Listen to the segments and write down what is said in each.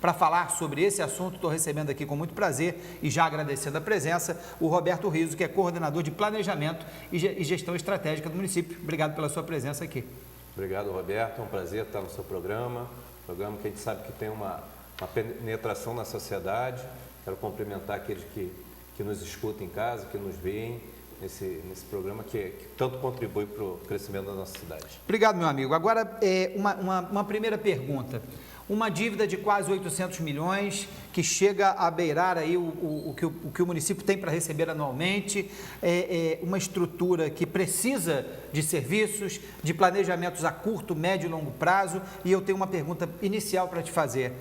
Para falar sobre esse assunto, estou recebendo aqui com muito prazer e já agradecendo a presença, o Roberto Rizzo, que é coordenador de Planejamento e Gestão Estratégica do município. Obrigado pela sua presença aqui. Obrigado, Roberto. É um prazer estar no seu programa que a gente sabe que tem uma penetração na sociedade. Quero cumprimentar aqueles que nos escutam em casa, que nos veem nesse programa que tanto contribui para o crescimento da nossa cidade. Obrigado, meu amigo. Agora, uma primeira pergunta. Uma dívida de quase 800 milhões, que chega a beirar aí o que o município tem para receber anualmente, uma estrutura que precisa de serviços, de planejamentos a curto, médio e longo prazo, e eu tenho uma pergunta inicial para te fazer.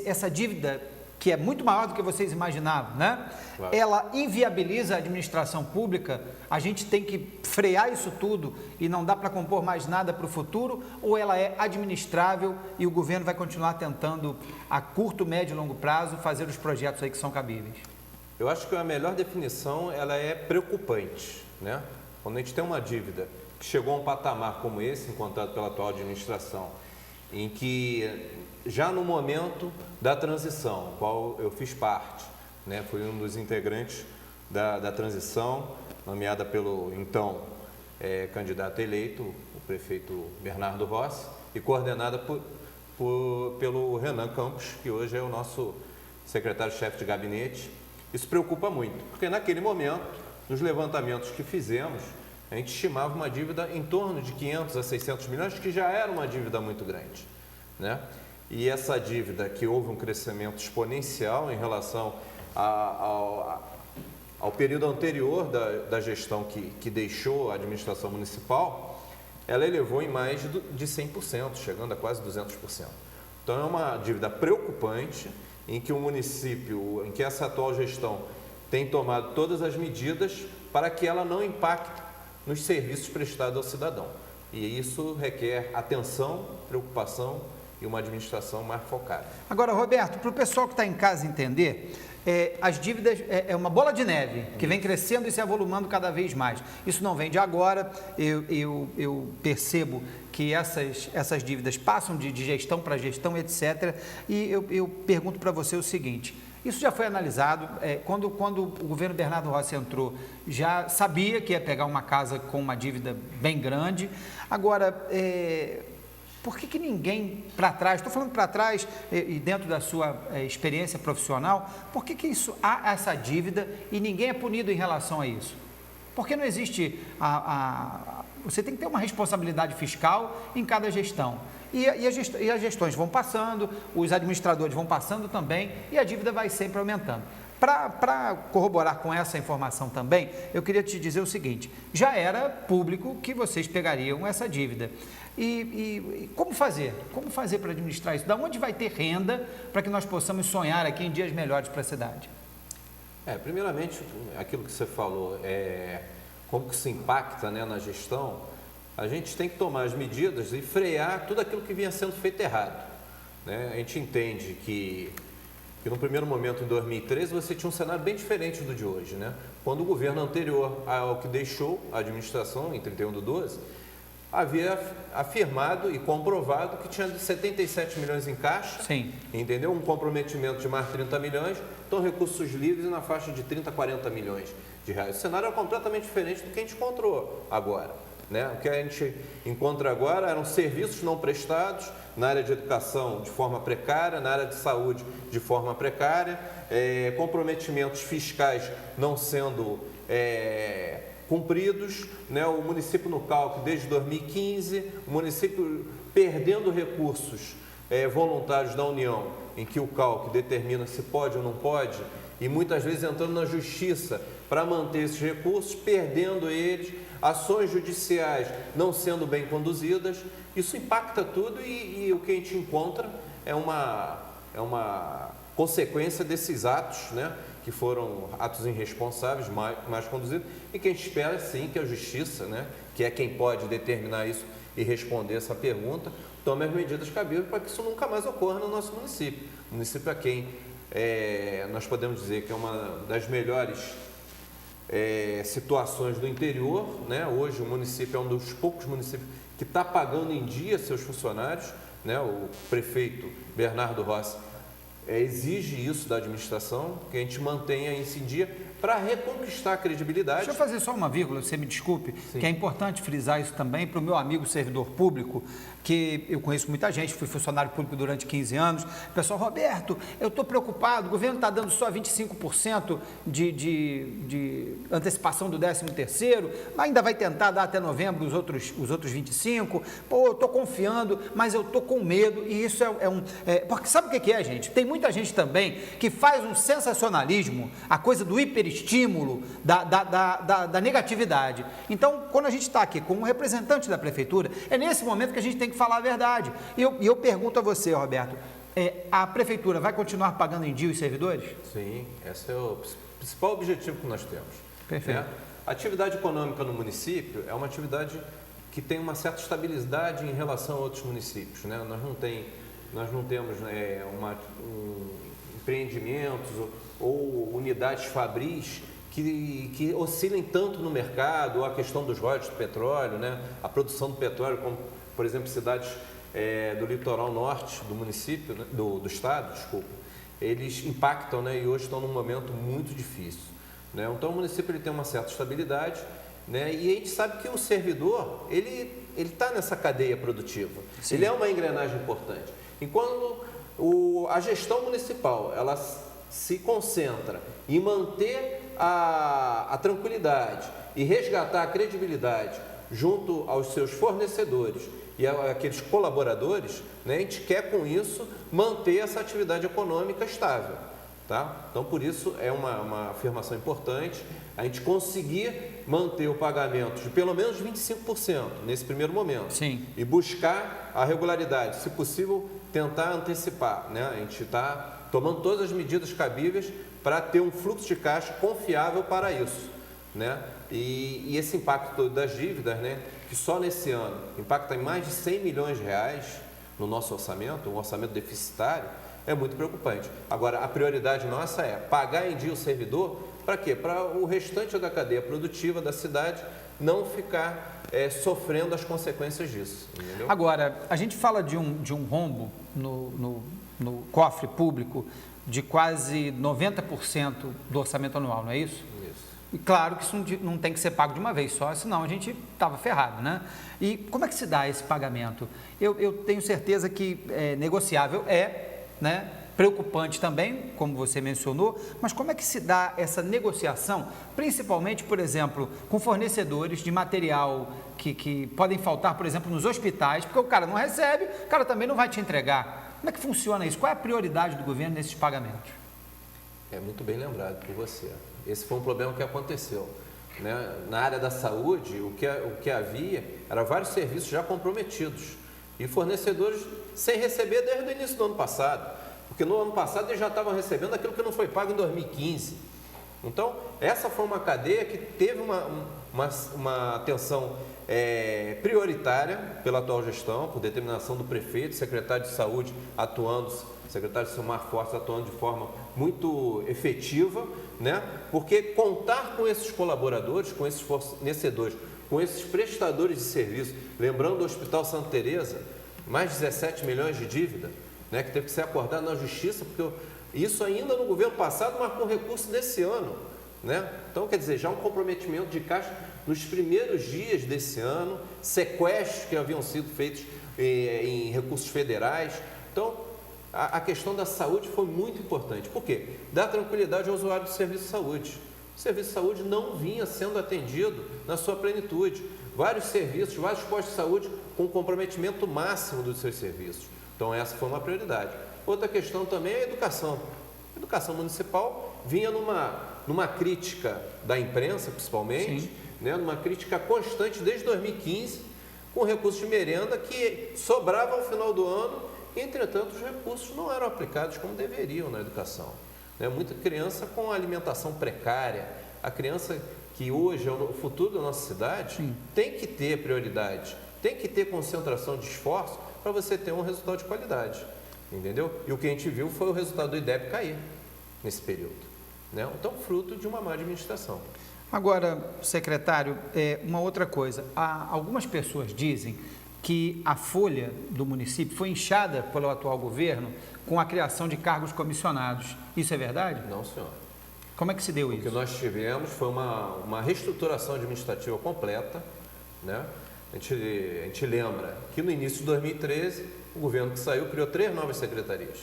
Essa dívida, que é muito maior do que vocês imaginavam, né? Claro. Ela inviabiliza a administração pública, a gente tem que frear isso tudo e não dá para compor mais nada para o futuro, ou ela é administrável e o governo vai continuar tentando, a curto, médio e longo prazo, fazer os projetos aí que são cabíveis? Eu acho que a melhor definição, ela é preocupante, né? Quando a gente tem uma dívida que chegou a um patamar como esse, encontrado pela atual administração, em que já no momento da transição, qual eu fiz parte, né? Fui um dos integrantes da transição, nomeada pelo então candidato eleito, o prefeito Bernardo Rossi, e coordenada pelo Renan Campos, que hoje é o nosso secretário-chefe de gabinete. Isso preocupa muito, porque naquele momento, nos levantamentos que fizemos, a gente estimava uma dívida em torno de 500 a 600 milhões, que já era uma dívida muito grande, né? E essa dívida, que houve um crescimento exponencial em relação ao período anterior da gestão que deixou a administração municipal, ela elevou em mais de 100%, chegando a quase 200%. Então é uma dívida preocupante, em que o município, em que essa atual gestão tem tomado todas as medidas para que ela não impacte nos serviços prestados ao cidadão. E isso requer atenção, preocupação e uma administração mais focada. Agora, Roberto, para o pessoal que está em casa entender, as dívidas é uma bola de neve que vem crescendo e se avolumando cada vez mais. Isso não vem de agora, eu percebo que essas dívidas passam de gestão para gestão, etc. E eu pergunto para você o seguinte: isso já foi analisado, quando o governo Bernardo Rossi entrou, já sabia que ia pegar uma casa com uma dívida bem grande. Agora, por que ninguém para trás, estou falando para trás e dentro da sua experiência profissional, por que há essa dívida e ninguém é punido em relação a isso? Porque não existe você tem que ter uma responsabilidade fiscal em cada gestão. E as gestões vão passando, os administradores vão passando também e a dívida vai sempre aumentando. Para corroborar com essa informação também, eu queria te dizer o seguinte: já era público que vocês pegariam essa dívida. E como fazer? Como fazer para administrar isso? Da onde vai ter renda para que nós possamos sonhar aqui em dias melhores para a cidade? Primeiramente, aquilo que você falou, como que se impacta, né, na gestão, a gente tem que tomar as medidas e frear tudo aquilo que vinha sendo feito errado, né? A gente entende que no primeiro momento, em 2013, você tinha um cenário bem diferente do de hoje, né? Quando o governo anterior ao que deixou a administração, em 31/12, havia afirmado e comprovado que tinha 77 milhões em caixa. Sim. Entendeu? Um comprometimento de mais 30 milhões, então recursos livres na faixa de 30 a 40 milhões de reais. O cenário é completamente diferente do que a gente encontrou agora, né? O que a gente encontra agora eram serviços não prestados na área de educação de forma precária, na área de saúde de forma precária, comprometimentos fiscais não sendo cumpridos, né? O município no cálculo desde 2015, o município perdendo recursos voluntários da União, em que o cálculo determina se pode ou não pode, e muitas vezes entrando na justiça para manter esses recursos, perdendo eles, ações judiciais não sendo bem conduzidas. Isso impacta tudo e o que a gente encontra é uma consequência desses atos, né, que foram atos irresponsáveis, mais conduzidos, e que a gente espera sim que a justiça, né, que é quem pode determinar isso e responder essa pergunta, tome as medidas cabíveis para que isso nunca mais ocorra no nosso município. O município é quem nós podemos dizer que é uma das melhores situações do interior, né? Hoje o município é um dos poucos municípios que está pagando em dia seus funcionários, né? O prefeito Bernardo Rossi exige isso da administração, que a gente mantenha isso em dia para reconquistar a credibilidade. Deixa eu fazer só uma vírgula, você me desculpe, Sim. que é importante frisar isso também para o meu amigo servidor público, que eu conheço muita gente, fui funcionário público durante 15 anos. O pessoal, Roberto, eu estou preocupado, o governo está dando só 25% de antecipação do 13º, ainda vai tentar dar até novembro os outros 25%. Pô, eu estou confiando, mas eu estou com medo, e isso porque sabe o que é, gente? Tem muita gente também que faz um sensacionalismo, a coisa do hiperestímulo, da negatividade. Então, quando a gente está aqui como representante da prefeitura, é nesse momento que a gente tem que falar a verdade. E eu pergunto a você, Roberto, a prefeitura vai continuar pagando em dia os servidores? Sim, esse é o principal objetivo que nós temos. Perfeito. Né? A atividade econômica no município é uma atividade que tem uma certa estabilidade em relação a outros municípios. Né? Nós não temos empreendimentos ou unidades fabris que oscilem tanto no mercado, ou a questão dos royalties do petróleo, né? A produção do petróleo, como, por exemplo, cidades do litoral norte do município, né? do estado, desculpa, eles impactam, né? E hoje estão num momento muito difícil. Né? Então, o município ele tem uma certa estabilidade, né? E a gente sabe que o servidor, ele está nessa cadeia produtiva. Sim. Ele é uma engrenagem importante. Enquanto a gestão municipal, ela se concentra em manter a tranquilidade e resgatar a credibilidade junto aos seus fornecedores e aqueles colaboradores, né, a gente quer com isso manter essa atividade econômica estável. Tá? Então, por isso, é uma afirmação importante a gente conseguir manter o pagamento de pelo menos 25% nesse primeiro momento. Sim. E buscar a regularidade, se possível, tentar antecipar. Né? A gente está tomando todas as medidas cabíveis para ter um fluxo de caixa confiável para isso. Né? E esse impacto das dívidas, né, que só nesse ano impacta em mais de 100 milhões de reais no nosso orçamento, um orçamento deficitário, é muito preocupante. Agora, a prioridade nossa é pagar em dia o servidor, para quê? Para o restante da cadeia produtiva da cidade não ficar sofrendo as consequências disso. Entendeu? Agora, a gente fala de um rombo no cofre público de quase 90% do orçamento anual, não é isso? Isso. E claro que isso não tem que ser pago de uma vez só, senão a gente estava ferrado, né? E como é que se dá esse pagamento? Eu tenho certeza que é negociável, né? Preocupante também, como você mencionou, mas como é que se dá essa negociação, principalmente, por exemplo, com fornecedores de material que podem faltar, por exemplo, nos hospitais, porque o cara não recebe, o cara também não vai te entregar. Como é que funciona isso? Qual é a prioridade do governo nesses pagamentos? É muito bem lembrado por você. Esse foi um problema que aconteceu. Né? Na área da saúde, o que havia era vários serviços já comprometidos e fornecedores sem receber desde o início do ano passado, porque no ano passado eles já estavam recebendo aquilo que não foi pago em 2015. Então, essa foi uma cadeia que teve uma atenção prioritária pela atual gestão, por determinação do prefeito, secretário de saúde atuando, secretário Silmar Fortes atuando de forma muito efetiva, né? Porque contar com esses colaboradores, com esses fornecedores, com esses prestadores de serviço, lembrando do Hospital Santa Teresa, mais de 17 milhões de dívida, né? Que teve que ser acordado na justiça, porque isso ainda no governo passado, mas com recurso desse ano, né? Então, quer dizer, já um comprometimento de caixa nos primeiros dias desse ano, sequestros que haviam sido feitos em recursos federais. Então, a questão da saúde foi muito importante. Por quê? Dar tranquilidade ao usuário do serviço de saúde. O serviço de saúde não vinha sendo atendido na sua plenitude. Vários serviços, vários postos de saúde com comprometimento máximo dos seus serviços. Então, essa foi uma prioridade. Outra questão também é a educação. A educação municipal vinha numa crítica da imprensa, principalmente, né, numa crítica constante desde 2015, com recursos de merenda que sobravam ao final do ano. Entretanto, os recursos não eram aplicados como deveriam na educação. Né? Muita criança com alimentação precária, a criança que hoje é o futuro da nossa cidade, tem que ter prioridade, tem que ter concentração de esforço para você ter um resultado de qualidade, entendeu? E o que a gente viu foi o resultado do IDEB cair nesse período, né? Então, fruto de uma má administração. Agora, secretário, uma outra coisa, algumas pessoas dizem que a folha do município foi inchada pelo atual governo com a criação de cargos comissionados. Isso é verdade? Não, senhor. Como é que se deu isso? O que nós tivemos foi uma reestruturação administrativa completa, né? A gente lembra que no início de 2013, o governo que saiu criou 3 novas secretarias.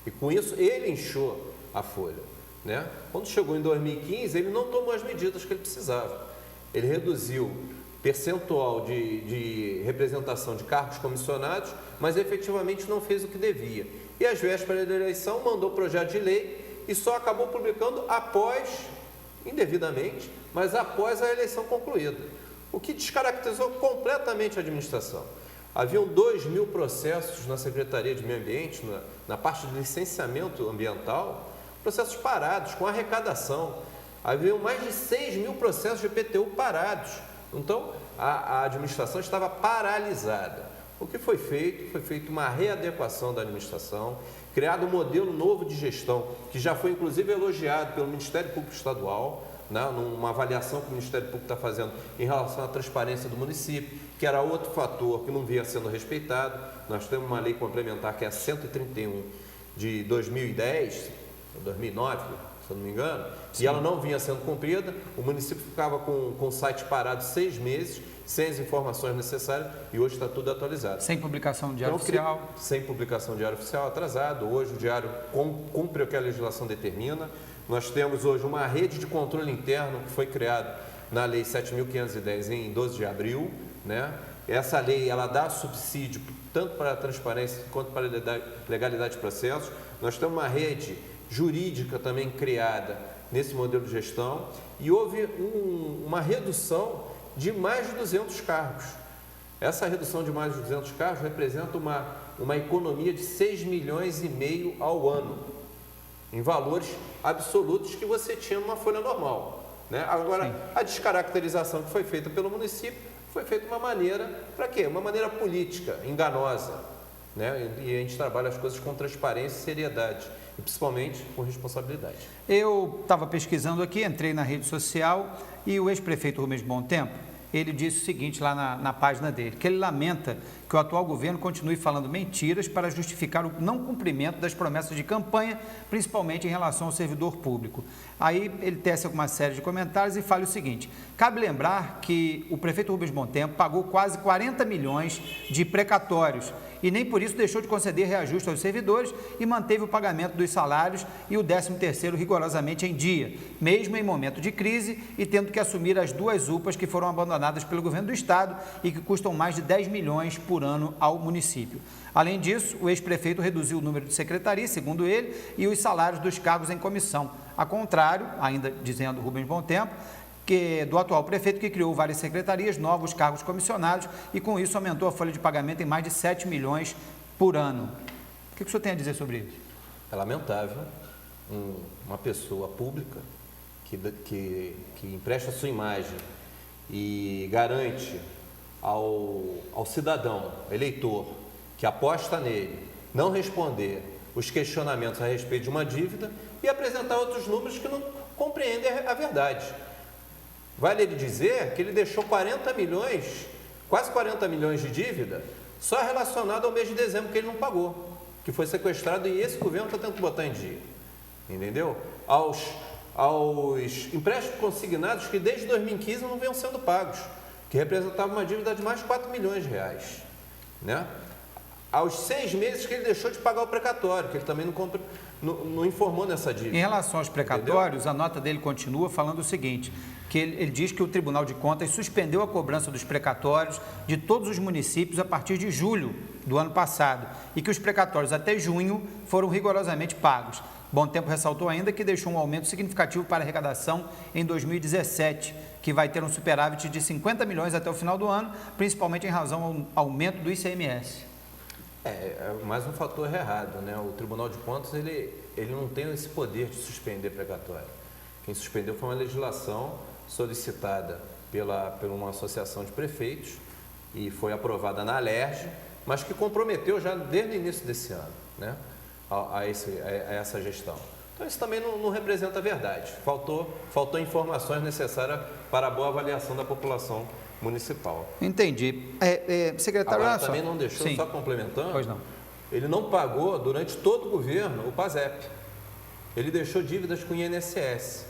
E com isso, ele inchou a folha, né? Quando chegou em 2015, ele não tomou as medidas que ele precisava. Ele reduziu percentual de representação de cargos comissionados, mas efetivamente não fez o que devia. E às vésperas da eleição mandou projeto de lei e só acabou publicando indevidamente, mas após a eleição concluída, o que descaracterizou completamente a administração. Haviam 2.000 processos na Secretaria de Meio Ambiente, na parte de licenciamento ambiental, processos parados, com arrecadação. Haviam mais de 6.000 processos de IPTU parados. Então, a administração estava paralisada. O que foi feito? Foi feita uma readequação da administração, criado um modelo novo de gestão, que já foi inclusive elogiado pelo Ministério Público Estadual, né, numa avaliação que o Ministério Público está fazendo em relação à transparência do município, que era outro fator que não vinha sendo respeitado. Nós temos uma lei complementar que é a 131 de 2010, 2009, se eu não me engano, e ela não vinha sendo cumprida. O município ficava com o site parado 6 meses, sem as informações necessárias, e hoje está tudo atualizado. Sem publicação do diário oficial? Sem publicação do diário oficial, atrasado. Hoje o diário cumpre o que a legislação determina. Nós temos hoje uma rede de controle interno que foi criada na Lei 7.510 em 12 de abril, né? Essa lei, ela dá subsídio tanto para a transparência quanto para a legalidade de processos. Nós temos uma rede jurídica também criada nesse modelo de gestão e houve uma redução de mais de 200 cargos. Essa redução de mais de 200 cargos representa uma economia de 6,5 milhões ao ano, em valores absolutos que você tinha numa folha normal, né? Agora, sim, a descaracterização que foi feita pelo município foi feita de uma maneira, para quê? Uma maneira política, enganosa, né? E a gente trabalha as coisas com transparência e seriedade, e principalmente com responsabilidade. Eu estava pesquisando aqui, entrei na rede social e o ex-prefeito Rubens Bom Tempo, ele disse o seguinte lá na página dele, que ele lamenta que o atual governo continue falando mentiras para justificar o não cumprimento das promessas de campanha, principalmente em relação ao servidor público. Aí ele tece alguma série de comentários e fala o seguinte: cabe lembrar que o prefeito Rubens Bom Tempo pagou quase 40 milhões de precatórios e nem por isso deixou de conceder reajuste aos servidores e manteve o pagamento dos salários e o 13º rigorosamente em dia, mesmo em momento de crise e tendo que assumir as 2 UPAs que foram abandonadas pelo governo do estado e que custam mais de 10 milhões por ano ao município. Além disso, o ex-prefeito reduziu o número de secretarias, segundo ele, e os salários dos cargos em comissão. A contrário, ainda dizendo Rubens Bom Tempo, que do atual prefeito, que criou várias secretarias, novos cargos comissionados e com isso aumentou a folha de pagamento em mais de 7 milhões por ano. O que o senhor tem a dizer sobre isso? É lamentável uma pessoa pública que empresta sua imagem e garante ao cidadão, eleitor, que aposta nele, não responder os questionamentos a respeito de uma dívida e apresentar outros números que não compreendem a verdade. Vale ele dizer que ele deixou 40 milhões, quase 40 milhões de dívida, só relacionado ao mês de dezembro que ele não pagou, que foi sequestrado e esse governo está tentando botar em dia. Entendeu? Aos empréstimos consignados que desde 2015 não vinham sendo pagos, que representavam uma dívida de mais de 4 milhões de reais. Né? Aos 6 meses que ele deixou de pagar o precatório, que ele também não informou nessa dívida. Em relação aos precatórios, entendeu? A nota dele continua falando o seguinte, que ele diz que o Tribunal de Contas suspendeu a cobrança dos precatórios de todos os municípios a partir de julho do ano passado e que os precatórios até junho foram rigorosamente pagos. Bom Tempo ressaltou ainda que deixou um aumento significativo para a arrecadação em 2017, que vai ter um superávit de 50 milhões até o final do ano, principalmente em razão ao aumento do ICMS. É mais um fator errado, né? O Tribunal de Contas, ele não tem esse poder de suspender precatório. Quem suspendeu foi uma legislação solicitada por uma associação de prefeitos e foi aprovada na Alerj, mas que comprometeu já desde o início desse ano, né? a essa gestão. Então isso também não representa a verdade. Faltou informações necessárias para a boa avaliação da população municipal. Entendi. Secretário, Agora, olha só. também não deixou, Sim. só complementando, Pois não. ele não pagou durante todo o governo o PASEP. Ele deixou dívidas com o INSS,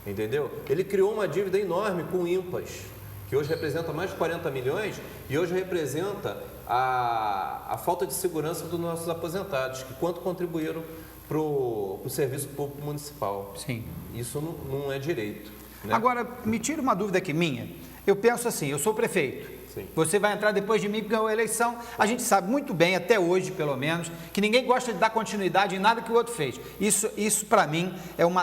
entendeu? Ele criou uma dívida enorme com o INPAS, que hoje representa mais de 40 milhões e hoje representa a falta de segurança dos nossos aposentados, que quanto contribuíram para o serviço público municipal. Sim. Isso não é direito. Né? Agora, me tira uma dúvida aqui minha. Eu penso assim, eu sou prefeito. Sim. Você vai entrar depois de mim porque ganhou a eleição. A gente sabe muito bem, até hoje pelo menos, que ninguém gosta de dar continuidade em nada que o outro fez. Isso para mim é um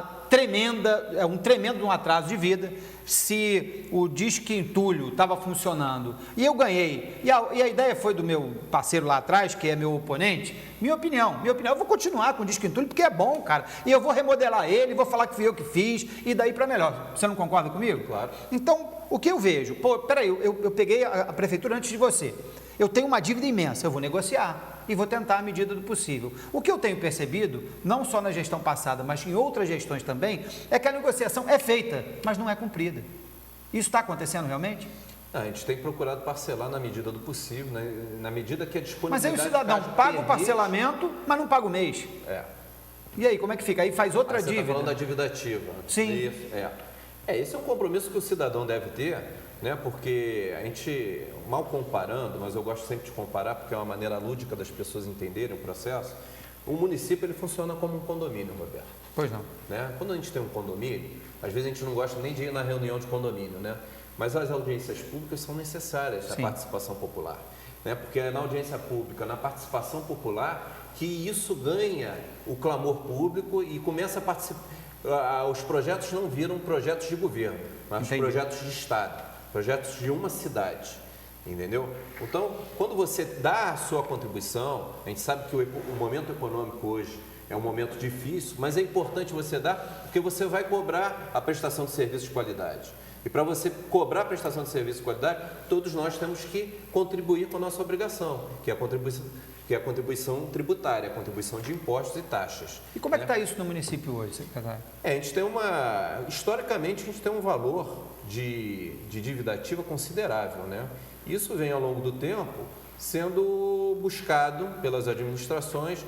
tremendo atraso de vida. Se o Disque Entulho estava funcionando e eu ganhei, e a ideia foi do meu parceiro lá atrás, que é meu oponente, minha opinião, eu vou continuar com o Disque Entulho porque é bom, cara. E eu vou remodelar ele, vou falar que fui eu que fiz, e daí para melhor. Você não concorda comigo? Claro. Então, o que eu vejo? Pô, peraí, eu peguei a prefeitura antes de você. Eu tenho uma dívida imensa, eu vou negociar e vou tentar à medida do possível. O que eu tenho percebido, não só na gestão passada, mas em outras gestões também, é que a negociação é feita, mas não é cumprida. Isso está acontecendo realmente? A gente tem procurado parcelar na medida do possível, né? Na medida que a Mas disponibilidade... aí o cidadão paga o parcelamento, mas não paga o mês. É. E aí, como é que fica? Aí faz outra Você dívida. está falando da dívida ativa. Sim. Isso, esse é um compromisso que o cidadão deve ter, né? Porque a gente, mal comparando, mas eu gosto sempre de comparar porque é uma maneira lúdica das pessoas entenderem o processo, o município ele funciona como um condomínio, Roberto. Pois não. Né? Quando a gente tem um condomínio, às vezes a gente não gosta nem de ir na reunião de condomínio, né? Mas as audiências públicas são necessárias da participação popular. Né? Porque é na audiência pública, na participação popular, que isso ganha o clamor público e começa a participar. Os projetos não viram projetos de governo, mas projetos de Estado, projetos de uma cidade, entendeu? Então, quando você dá a sua contribuição, a gente sabe que o momento econômico hoje é um momento difícil, mas é importante você dar, porque você vai cobrar a prestação de serviço de qualidade. E para você cobrar a prestação de serviço de qualidade, todos nós temos que contribuir com a nossa obrigação, que é a contribuição tributária, a contribuição de impostos e taxas. E como é que está isso no município hoje, secretário? A gente tem historicamente, a gente tem um valor de dívida ativa considerável, né? Isso vem ao longo do tempo sendo buscado pelas administrações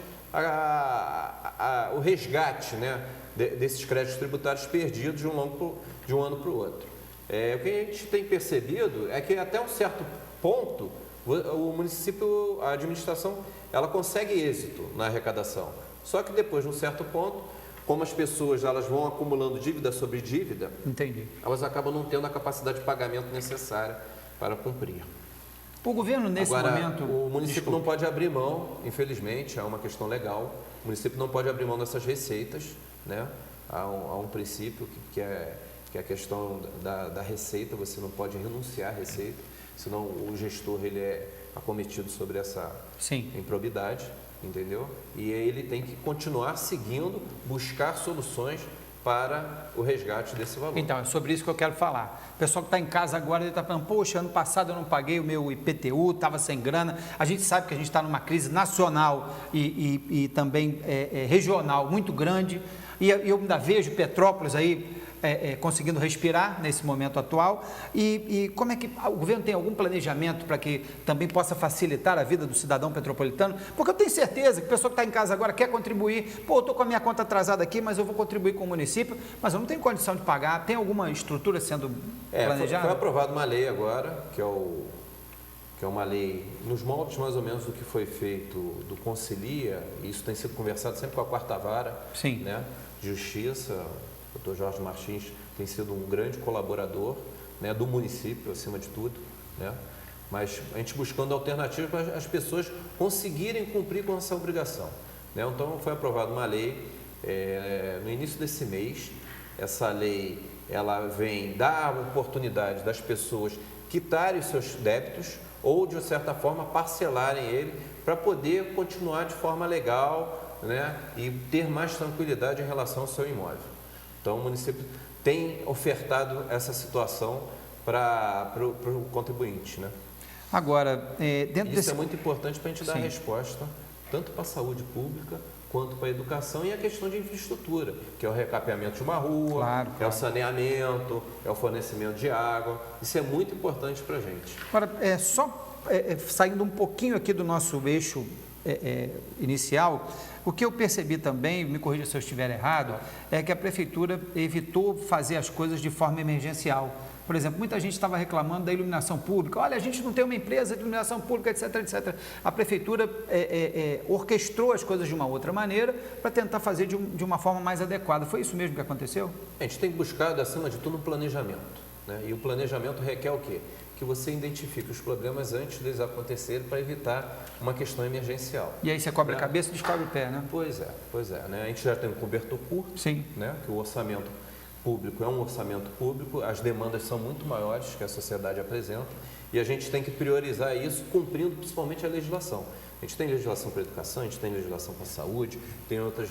o resgate, né, desses créditos tributários perdidos de um ano para o outro. O que a gente tem percebido é que até um certo ponto o município, a administração, ela consegue êxito na arrecadação. Só que depois de um certo ponto, como as pessoas elas vão acumulando dívida sobre dívida, elas acabam não tendo a capacidade de pagamento necessária para cumprir. O governo, nesse momento... O município não pode abrir mão, infelizmente, é uma questão legal, o município não pode abrir mão dessas receitas, né? Há um princípio que é a questão da receita, você não pode renunciar à receita, senão o gestor ele é acometido sobre essa improbidade, entendeu? E aí ele tem que continuar seguindo, buscar soluções para o resgate desse valor. Então, é sobre isso que eu quero falar. O pessoal que está em casa agora, ele está falando, poxa, ano passado eu não paguei o meu IPTU, estava sem grana. A gente sabe que a gente está numa crise nacional e também regional muito grande. E eu ainda vejo Petrópolis aí conseguindo respirar nesse momento atual. E como é que o governo tem algum planejamento para que também possa facilitar a vida do cidadão petropolitano? Porque eu tenho certeza que a pessoa que está em casa agora quer contribuir. Pô, eu estou com a minha conta atrasada aqui, mas eu vou contribuir com o município, mas eu não tenho condição de pagar. Tem alguma estrutura sendo planejada? Foi aprovada uma lei agora, que é uma lei nos moldes mais ou menos do que foi feito do Concilia, e isso tem sido conversado sempre com a quarta vara, né, Justiça. O Dr. Jorge Martins tem sido um grande colaborador, né, do município, acima de tudo, né? Mas a gente buscando alternativas para as pessoas conseguirem cumprir com essa obrigação, né? Então, foi aprovada uma lei no início desse mês. Essa lei ela vem dar a oportunidade das pessoas quitarem os seus débitos ou, de certa forma, parcelarem ele para poder continuar de forma legal, né, e ter mais tranquilidade em relação ao seu imóvel. Então, o município tem ofertado essa situação para o contribuinte, né? Agora, Isso é muito importante para a gente dar resposta tanto para a saúde pública quanto para a educação e a questão de infraestrutura, que é o recapeamento de uma rua, é o saneamento, é o fornecimento de água. Isso é muito importante para a gente. Agora, saindo um pouquinho aqui do nosso eixo inicial, o que eu percebi também, me corrija se eu estiver errado, é que a Prefeitura evitou fazer as coisas de forma emergencial. Por exemplo, muita gente estava reclamando da iluminação pública. Olha, a gente não tem uma empresa de iluminação pública, etc, etc. A Prefeitura orquestrou as coisas de uma outra maneira para tentar fazer de uma forma mais adequada. Foi isso mesmo que aconteceu? A gente tem buscado, acima de tudo, um planejamento, né? E o planejamento requer o quê? Que você identifique os problemas antes deles acontecerem para evitar uma questão emergencial. E aí você cobre a cabeça e descobre o pé, né? Pois é. Né? A gente já tem um cobertor curto, sim, né? Que o orçamento público é um orçamento público, as demandas são muito maiores que a sociedade apresenta e a gente tem que priorizar isso cumprindo principalmente a legislação. A gente tem legislação para a educação, a gente tem legislação para a saúde, tem outras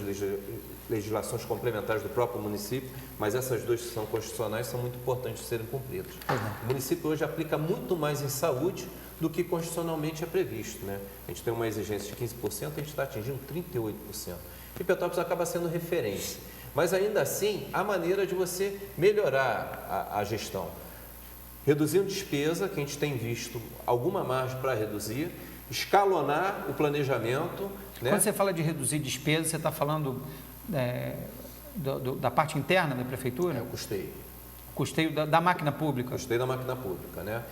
legislações complementares do próprio município, mas essas duas que são constitucionais são muito importantes de serem cumpridas. O município hoje aplica muito mais em saúde do que constitucionalmente é previsto, né? A gente tem uma exigência de 15%, a gente está atingindo 38%. E Petrópolis acaba sendo referência. Mas ainda assim, há maneira de você melhorar a gestão. Reduzindo despesa, que a gente tem visto alguma margem para reduzir, escalonar o planejamento. Né? Quando você fala de reduzir despesa, você está falando da parte interna da Prefeitura? É o custeio. O custeio da máquina pública. O custeio da máquina pública, né?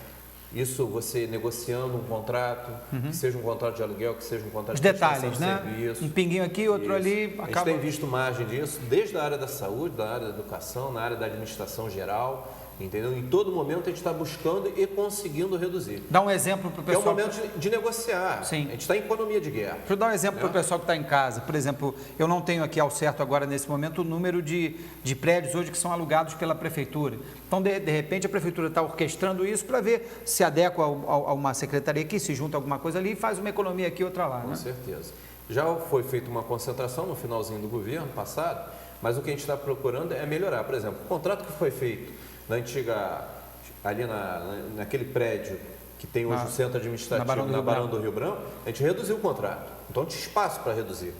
Isso você negociando um contrato, que seja um contrato de aluguel, que seja um contrato de prestação detalhes, de né? serviço. Um pinguinho aqui, outro ali. A gente acaba... tem visto margem disso desde a área da saúde, da área da educação, na área da administração geral, entendeu? Em todo momento a gente está buscando e conseguindo reduzir. Dá um exemplo para o pessoal. É o momento de negociar. Sim. A gente está em economia de guerra. Deixa eu dar um exemplo para o pessoal que está em casa. Por exemplo, eu não tenho aqui ao certo agora, nesse momento, o número de prédios hoje que são alugados pela Prefeitura. Então, de repente, a Prefeitura está orquestrando isso para ver se adequa a uma secretaria aqui, se junta alguma coisa ali e faz uma economia aqui e outra lá. Com né? certeza. Já foi feita uma concentração no finalzinho do governo passado, mas o que a gente está procurando é melhorar. Por exemplo, o contrato que foi feito na antiga, ali naquele prédio que tem hoje o centro administrativo na Barão do Rio Branco, a gente reduziu o contrato. Então, tinha espaço para reduzir.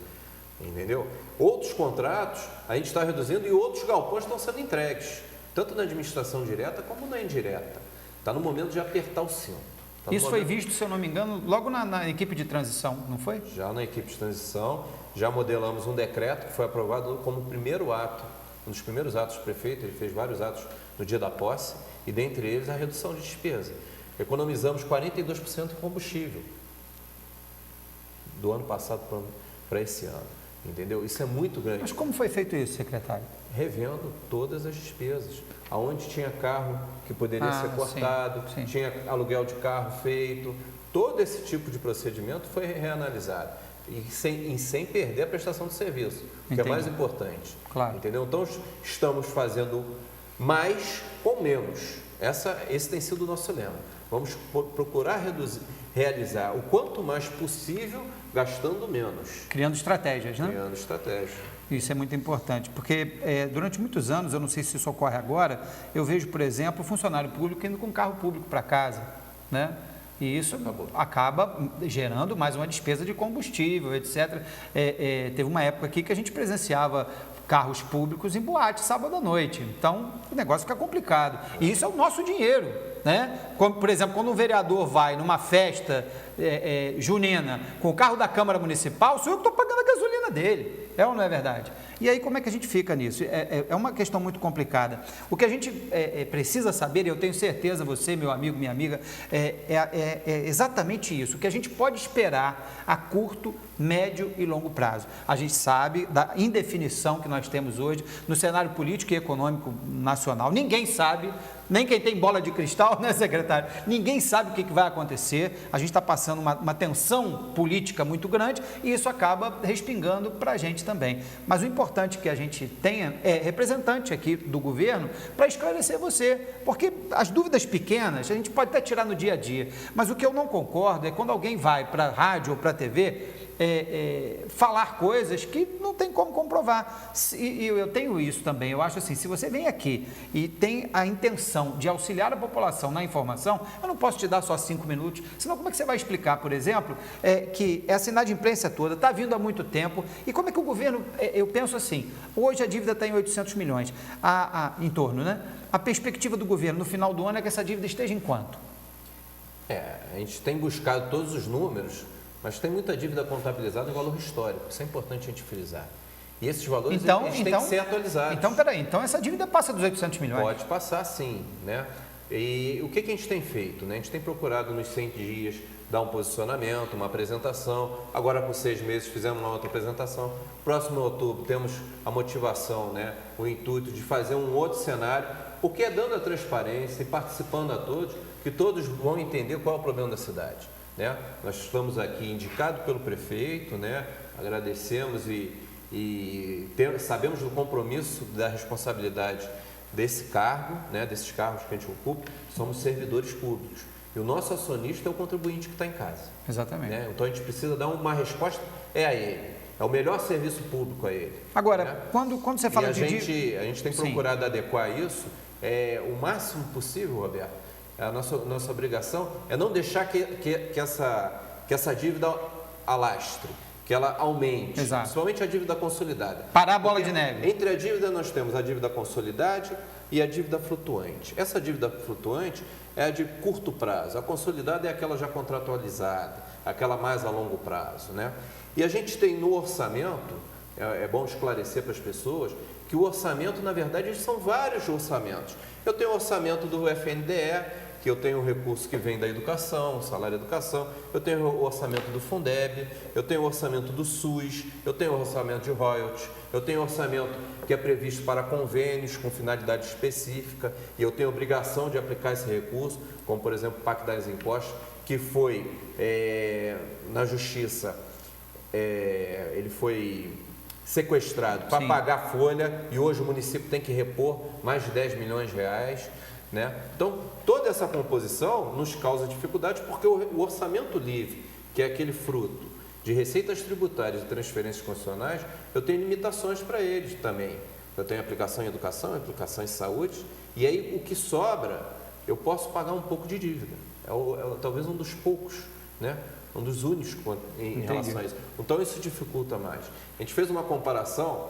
Entendeu? Outros contratos a gente está reduzindo e outros galpões estão sendo entregues, tanto na administração direta como na indireta. Está no momento de apertar o cinto. Isso foi visto, se eu não me engano, logo na equipe de transição, não foi? Já na equipe de transição, já modelamos um decreto que foi aprovado como primeiro ato, um dos primeiros atos do prefeito, ele fez vários atos no dia da posse, e dentre eles a redução de despesa. Economizamos 42% de combustível do ano passado para esse ano, entendeu? Isso é muito grande. Mas como foi feito isso, secretário? Revendo todas as despesas. Aonde tinha carro que poderia ser cortado, sim. tinha aluguel de carro feito, todo esse tipo de procedimento foi reanalisado. E sem perder a prestação de serviço, que é mais importante. Claro. Entendeu? Então, estamos fazendo mais com menos. Esse tem sido o nosso lema. Vamos procurar realizar o quanto mais possível, gastando menos. Criando estratégias, né? Criando estratégias. Isso é muito importante, porque durante muitos anos, eu não sei se isso ocorre agora, eu vejo, por exemplo, o funcionário público indo com carro público para casa, né? E isso acaba gerando mais uma despesa de combustível, etc. Teve uma época aqui que a gente presenciava carros públicos em boate sábado à noite. Então, o negócio fica complicado. E isso é o nosso dinheiro, né? Como, por exemplo, quando um vereador vai numa festa junina com o carro da Câmara Municipal, sou eu que estou pagando a gasolina dele. É ou não é verdade? E aí, como é que a gente fica nisso? É uma questão muito complicada. O que a gente precisa saber, e eu tenho certeza, você, meu amigo, minha amiga, é exatamente isso. O que a gente pode esperar a curto, médio e longo prazo. A gente sabe da indefinição que nós temos hoje no cenário político e econômico nacional. Ninguém sabe, nem quem tem bola de cristal, né, secretário? Ninguém sabe o que vai acontecer. A gente está passando uma tensão política muito grande e isso acaba respingando para a gente também. Mas o importante que a gente tenha é representante aqui do governo para esclarecer você, porque as dúvidas pequenas a gente pode até tirar no dia a dia, mas o que eu não concordo é quando alguém vai para a rádio ou para a TV falar coisas que não tem como comprovar. E eu tenho isso também. Eu acho assim, se você vem aqui e tem a intenção de auxiliar a população na informação, eu não posso te dar só 5 minutos, senão como é que você vai explicar, por exemplo, que essa inadimplência toda está vindo há muito tempo e como é que o governo, eu penso assim, hoje a dívida está em 800 milhões, em torno, né? A perspectiva do governo no final do ano é que essa dívida esteja em quanto? A gente tem buscado todos os números, mas tem muita dívida contabilizada em valor histórico, isso é importante a gente frisar. E esses valores eles têm que ser atualizados. Então, peraí, então essa dívida passa dos 800 milhões? Pode passar sim, né? E o que a gente tem feito? Né? A gente tem procurado nos 100 dias dar um posicionamento, uma apresentação. Agora, por 6 meses, fizemos uma outra apresentação. Próximo outubro, temos a motivação, né? O intuito de fazer um outro cenário, porque é dando a transparência e participando a todos, que todos vão entender qual é o problema da cidade. Né? Nós estamos aqui indicados pelo prefeito, né? Agradecemos sabemos do compromisso, da responsabilidade desse cargo, né? Desses cargos que a gente ocupa, somos servidores públicos. E o nosso acionista é o contribuinte que está em casa. Exatamente. Né? Então a gente precisa dar uma resposta, a ele. É o melhor serviço público a ele. Agora, né? quando você fala de... A gente tem procurado adequar isso o máximo possível, Roberto. A nossa obrigação é não deixar que essa dívida alastre, que ela aumente. Exato. Principalmente a dívida consolidada. Parar a bola de neve. Entre a dívida nós temos a dívida consolidada e a dívida flutuante. Essa dívida flutuante é a de curto prazo. A consolidada é aquela já contratualizada, aquela mais a longo prazo, né? E a gente tem no orçamento, é bom esclarecer para as pessoas, que o orçamento, na verdade, são vários orçamentos. Eu tenho o orçamento do FNDE, que eu tenho o recurso que vem da educação, o salário da educação, eu tenho o orçamento do Fundeb, eu tenho o orçamento do SUS, eu tenho o orçamento de royalties, eu tenho o orçamento que é previsto para convênios com finalidade específica, e eu tenho a obrigação de aplicar esse recurso, como por exemplo o Pacto das Impostos, que foi na Justiça, ele foi sequestrado para pagar a folha, e hoje o município tem que repor mais de 10 milhões de reais. Né? Então, toda essa composição nos causa dificuldade porque o orçamento livre, que é aquele fruto de receitas tributárias e transferências constitucionais, eu tenho limitações para eles também. Eu tenho aplicação em educação, aplicação em saúde, e aí o que sobra, eu posso pagar um pouco de dívida. Talvez um dos poucos, né? Um dos únicos em relação a isso. Então, isso dificulta mais. A gente fez uma comparação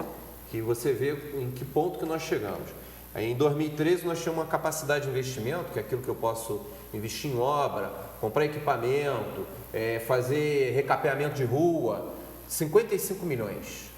que você vê em que ponto que nós chegamos. Em 2013, nós tínhamos uma capacidade de investimento, que é aquilo que eu posso investir em obra, comprar equipamento, fazer recapeamento de rua, 55 milhões,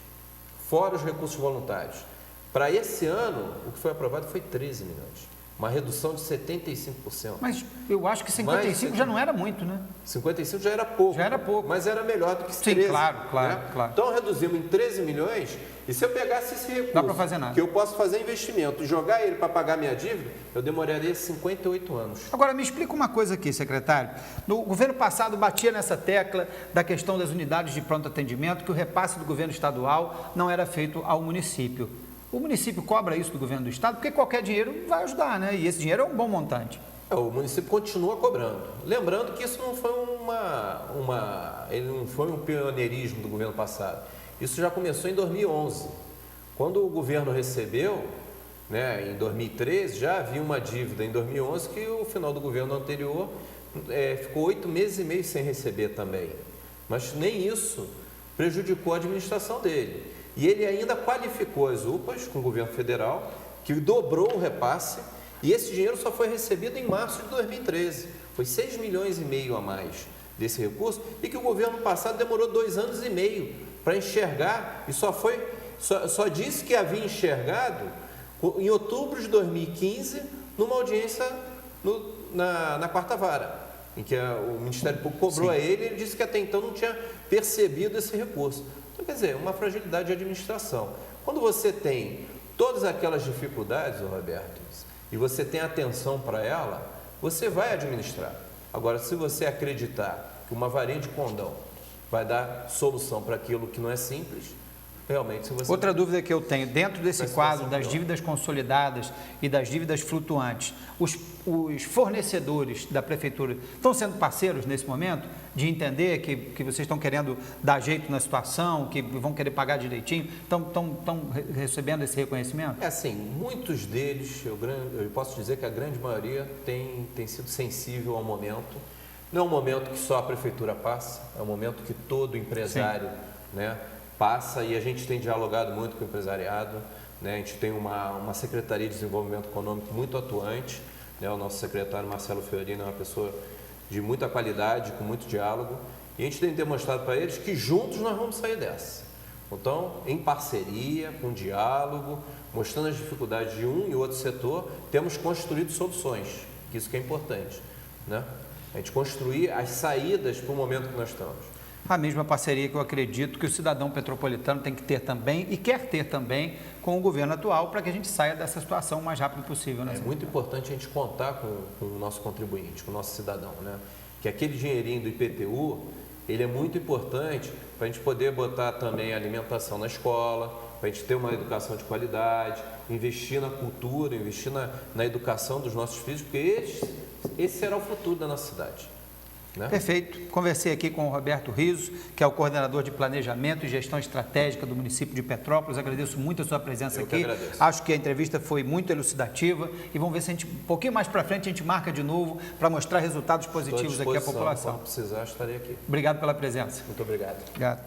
fora os recursos voluntários. Para esse ano, o que foi aprovado foi 13 milhões, uma redução de 75%. Mas eu acho que 55 já não era muito, né? 55 já era pouco. Já era pouco. Mas era melhor do que 13. Sim, claro. Então, reduzimos em 13 milhões, e se eu pegasse esse recurso, dá para fazer nada. Que eu posso fazer investimento e jogar ele para pagar minha dívida, eu demoraria 58 anos. Agora, me explica uma coisa aqui, secretário. No governo passado, batia nessa tecla da questão das unidades de pronto atendimento, que o repasse do governo estadual não era feito ao município. O município cobra isso do governo do estado, porque qualquer dinheiro vai ajudar, né? E esse dinheiro é um bom montante. O município continua cobrando. Lembrando que isso não foi ele não foi um pioneirismo do governo passado. Isso já começou em 2011. Quando o governo recebeu, né, em 2013, já havia uma dívida em 2011 que o final do governo anterior ficou 8 meses e meio sem receber também. Mas nem isso prejudicou a administração dele. E ele ainda qualificou as UPAs com o governo federal, que dobrou o repasse, e esse dinheiro só foi recebido em março de 2013. Foi 6 milhões e meio a mais desse recurso, e que o governo passado demorou 2 anos e meio para enxergar, e só disse que havia enxergado em outubro de 2015, numa audiência na quarta vara, em que o Ministério Público cobrou a ele, e ele disse que até então não tinha percebido esse recurso. Então, quer dizer, uma fragilidade de administração. Quando você tem todas aquelas dificuldades, Roberto, e você tem atenção para ela, você vai administrar. Agora, se você acreditar que uma varinha de condão vai dar solução para aquilo que não é simples, realmente, se você... Outra dúvida que eu tenho, dentro desse quadro das pior. dívidas consolidadas e das dívidas flutuantes, os fornecedores da prefeitura estão sendo parceiros nesse momento de entender que vocês estão querendo dar jeito na situação, que vão querer pagar direitinho, estão recebendo esse reconhecimento? É assim, muitos deles, eu posso dizer que a grande maioria tem sido sensível ao momento. Não é um momento que só a prefeitura passa, é um momento que todo empresário, né, passa, e a gente tem dialogado muito com o empresariado, né? A gente tem uma Secretaria de Desenvolvimento Econômico muito atuante, né? O nosso secretário Marcelo Fiorino é uma pessoa de muita qualidade, com muito diálogo, e a gente tem demonstrado para eles que juntos nós vamos sair dessa. Então, em parceria, com diálogo, mostrando as dificuldades de um e outro setor, temos construído soluções, que isso que é importante, né? A gente construir as saídas para o momento que nós estamos. A mesma parceria que eu acredito que o cidadão petropolitano tem que ter também e quer ter também com o governo atual para que a gente saia dessa situação o mais rápido possível. Né? É muito importante a gente contar com o nosso contribuinte, com o nosso cidadão, né? Que aquele dinheirinho do IPTU, ele é muito importante para a gente poder botar também a alimentação na escola, para a gente ter uma educação de qualidade, investir na cultura, investir na educação dos nossos filhos, porque esse será o futuro da nossa cidade. Né? Perfeito. Conversei aqui com o Roberto Rizzo, que é o coordenador de Planejamento e Gestão Estratégica do município de Petrópolis. Agradeço muito a sua presença aqui. Acho que a entrevista foi muito elucidativa e vamos ver se a gente, um pouquinho mais para frente, a gente marca de novo para mostrar resultados positivos aqui à população. Quando precisar, estarei aqui. Obrigado pela presença. Muito obrigado. Obrigado.